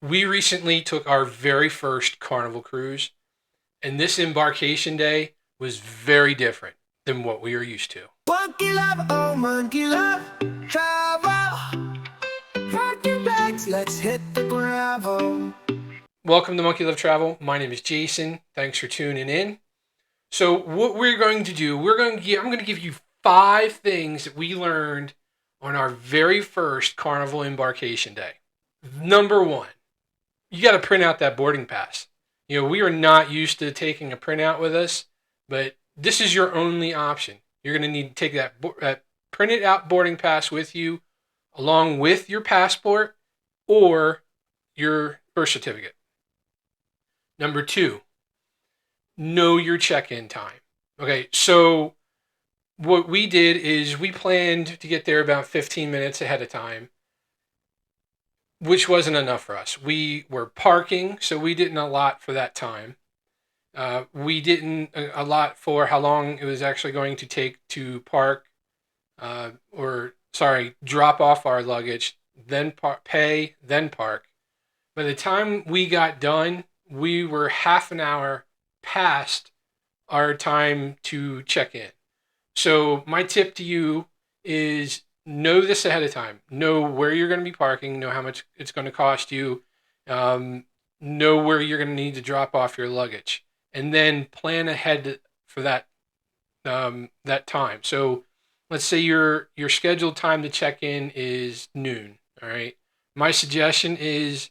We recently took our very first Carnival cruise, and this embarkation day was very different than what we are used to. Monkey love, oh monkey love, travel. Packing bags, let's hit the gravel. Welcome to Monkey Love Travel. My name is Jason. Thanks for tuning in. So, what we're going to do, I'm going to give you 5 things that we learned on our very first Carnival embarkation day. Number one, you got to print out that boarding pass. We are not used to taking a printout with us, but this is your only option. You're going to need to take that printed out boarding pass with you, along with your passport or your birth certificate. Number two, know your check-in time. Okay, so what we did is we planned to get there about 15 minutes ahead of time, which wasn't enough for us. We were parking, so we didn't allot for that time. We didn't allot for how long it was actually going to take to drop off our luggage, then pay, then park. By the time we got done, we were half an hour past our time to check in. So my tip to you is know this ahead of time. Know where you're going to be parking. Know how much it's going to cost you. Know where you're going to need to drop off your luggage, and then plan ahead for that time. So let's say your scheduled time to check in is noon. All right. My suggestion is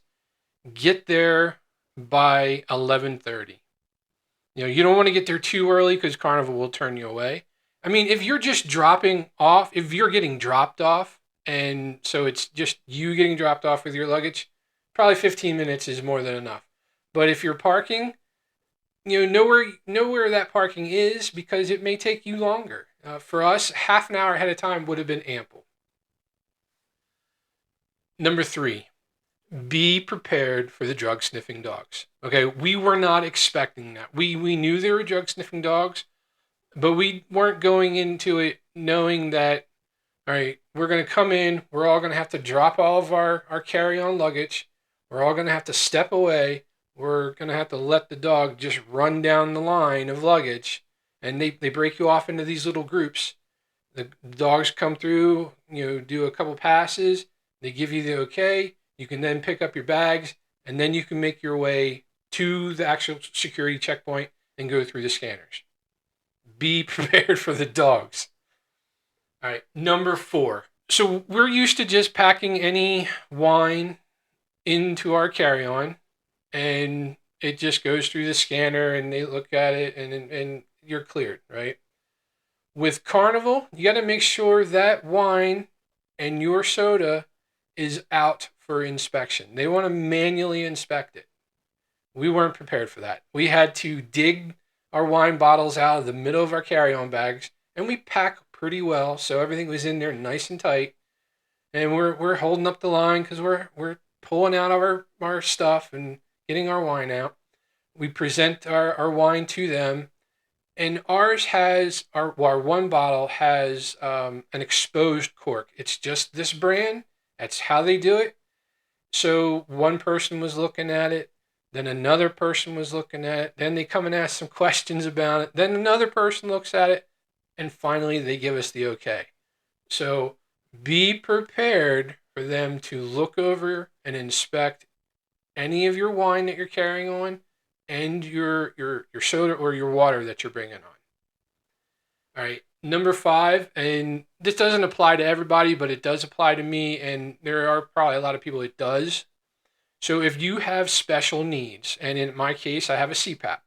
get there by 11:30. You don't want to get there too early because Carnival will turn you away. I mean, if you're just dropping off, if you're getting dropped off, and so it's just you getting dropped off with your luggage, probably 15 minutes is more than enough. But if you're parking, know where that parking is because it may take you longer. For us, half an hour ahead of time would have been ample. Number three, be prepared for the drug sniffing dogs. Okay, we were not expecting that. We knew there were drug sniffing dogs, but we weren't going into it knowing that, all right, we're going to come in, we're all going to have to drop all of our carry-on luggage, we're all going to have to step away, we're going to have to let the dog just run down the line of luggage, and they break you off into these little groups. The dogs come through, do a couple passes, they give you the okay, you can then pick up your bags, and then you can make your way to the actual security checkpoint and go through the scanners. Be prepared for the dogs. All right, number four. So we're used to just packing any wine into our carry-on, and it just goes through the scanner, and they look at it, and you're cleared, right? With Carnival, you got to make sure that wine and your soda is out for inspection. They want to manually inspect it. We weren't prepared for that. We had to dig our wine bottles out of the middle of our carry-on bags, and we pack pretty well, so everything was in there nice and tight. And we're holding up the line because we're pulling out our stuff and getting our wine out. We present our wine to them, and our one bottle has an exposed cork. It's just this brand. That's how they do it. So one person was looking at it, then another person was looking at it, then they come and ask some questions about it, then another person looks at it, and finally they give us the okay. So be prepared for them to look over and inspect any of your wine that you're carrying on and your soda or your water that you're bringing on. All right, number five, and this doesn't apply to everybody, but it does apply to me, and there are probably a lot of people it does. So if you have special needs, and in my case, I have a CPAP.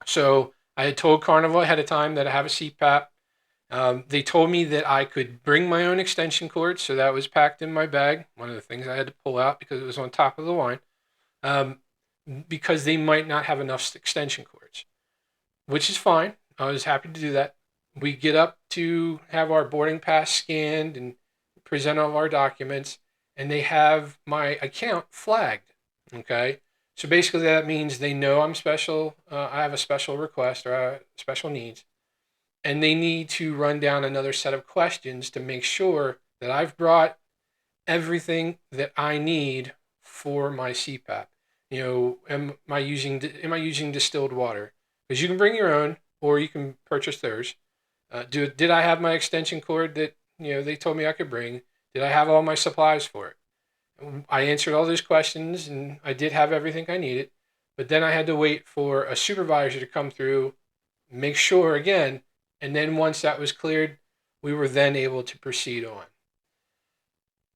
So I had told Carnival ahead of time that I have a CPAP. They told me that I could bring my own extension cord, so that was packed in my bag. One of the things I had to pull out because it was on top of the wine, because they might not have enough extension cords, which is fine. I was happy to do that. We get up to have our boarding pass scanned and present all of our documents, and they have my account flagged. Okay, so basically that means they know I'm special. I have a special request or special needs, and they need to run down another set of questions to make sure that I've brought everything that I need for my CPAP. Am I using distilled water? Because you can bring your own, or you can purchase theirs. Did I have my extension cord that they told me I could bring? Did I have all my supplies for it? I answered all those questions, and I did have everything I needed. But then I had to wait for a supervisor to come through, make sure again, and then once that was cleared, we were then able to proceed on.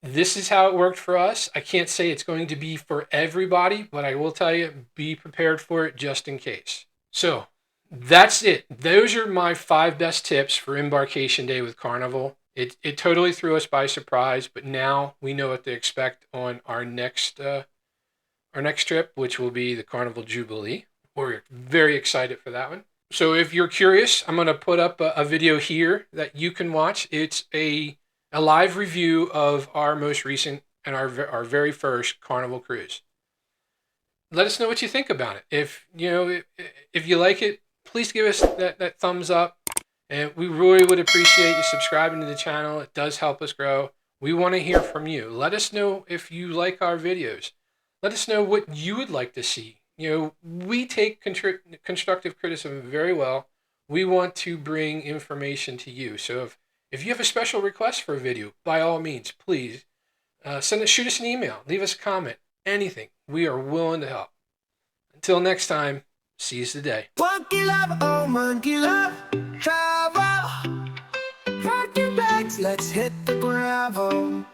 This is how it worked for us. I can't say it's going to be for everybody, but I will tell you, be prepared for it just in case. So that's it. Those are my 5 best tips for embarkation day with Carnival. It totally threw us by surprise, but now we know what to expect on our next trip, which will be the Carnival Jubilee. We're very excited for that one. So if you're curious, I'm going to put up a video here that you can watch. It's a live review of our most recent and our very first Carnival cruise. Let us know what you think about it. If you like it, please give us that thumbs up. And we really would appreciate you subscribing to the channel. It does help us grow. We want to hear from you. Let us know if you like our videos. Let us know what you would like to see. We take constructive criticism very well. We want to bring information to you. So if you have a special request for a video, by all means, please shoot us an email, leave us a comment, anything. We are willing to help. Until next time, seize the day. Monkey love, oh monkey love, travel. Pack your bags, let's hit the gravel.